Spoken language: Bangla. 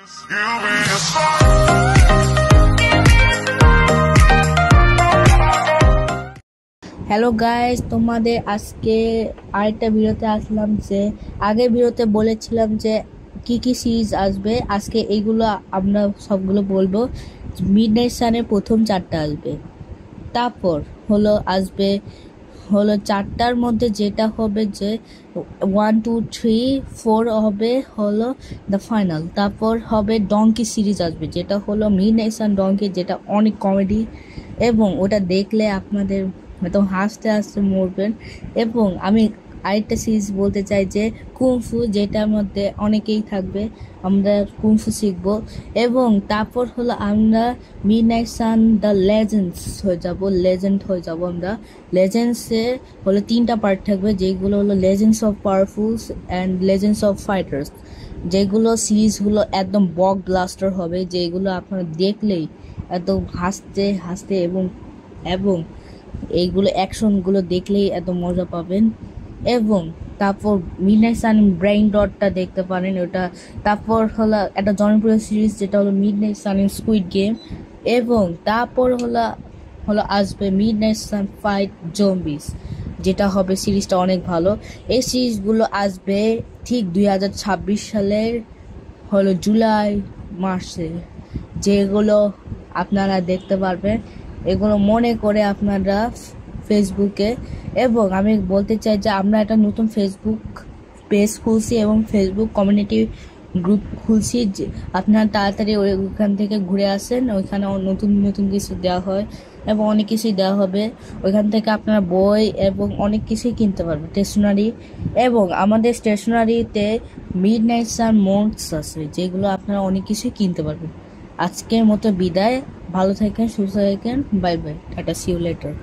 হ্যালো গাইস, তোমাদের আজকে আরেকটা ভিডিওতে আসলাম। যে আগের ভিডিওতে বলেছিলাম যে কি কি সিরিজ আসবে, আজকে এইগুলো আমরা সবগুলো বলবো। মিডনাইট সানের প্রথম 4টা আসবে, তারপর আসবে চারটার মধ্যে যেটা হবে যে 1 2 3 4 হবে দ্য ফাইনাল। তারপর হবে ডঙ্কি সিরিজ আসবে, যেটা মিডনাইট সান ডঙ্কি, যেটা অনেক কমেডি এবং ওটা দেখলে আপনাদের একদম হাসতে হাসতে মরবেন। এবং আমি আরেকটা সিরিজ বলতে চাই যে কুংফু, যেটার মধ্যে অনেকেই থাকবে, আমরা কুংফু শিখবো। এবং তারপর আমরা মিডনাইট সান দ্য লেজেন্ড হয়ে যাব। আমরা লেজেন্ডসে 3টা পার্ট থাকবে, যেগুলো legends of powerfuls and legends of fighters. যেগুলো সিরিজগুলো একদম বক ব্লাস্টার হবে, যেগুলো আপনারা দেখলেই একদম হাসতে হাসতে এবং এইগুলো অ্যাকশনগুলো দেখলেই এত মজা পাবেন। এবং তারপর মিডনাইট সান ব্রেইন ডটটা দেখতে পারেন ওটা। তারপর একটা জনপ্রিয় সিরিজ যেটা মিডনাইট সান স্কুইড গেম। এবং তারপর আসবে মিডনাইট সান ফাইট জম্বিস, যেটা হবে সিরিজটা অনেক ভালো। এই সিরিজগুলো আসবে ঠিক 2026 সালের জুলাই মাসে, যেগুলো আপনারা দেখতে পারবেন। এগুলো মনে করে আপনারা ফেসবুকে। এবং আমি বলতে চাই যে আমরা একটা নতুন ফেসবুক পেজ খুলছি এবং ফেসবুক কমিউনিটি গ্রুপ খুলছি, যে আপনারা তাড়াতাড়ি ওইখান থেকে ঘুরে আসেন। ওইখানে নতুন নতুন কিছু দেওয়া হয় এবং অনেক কিছুই দেওয়া হবে। ওইখান থেকে আপনারা বই এবং অনেক কিছুই কিনতে পারবেন, স্টেশনারি। এবং আমাদের স্টেশনারিতে মিডনাইট সান মোডস আছে, যেগুলো আপনারা অনেক কিছুই কিনতে পারবেন। আজকের মতো বিদায়, ভালো থাকেন, সুস্থ থাকেন, bye bye, tata, see you letter.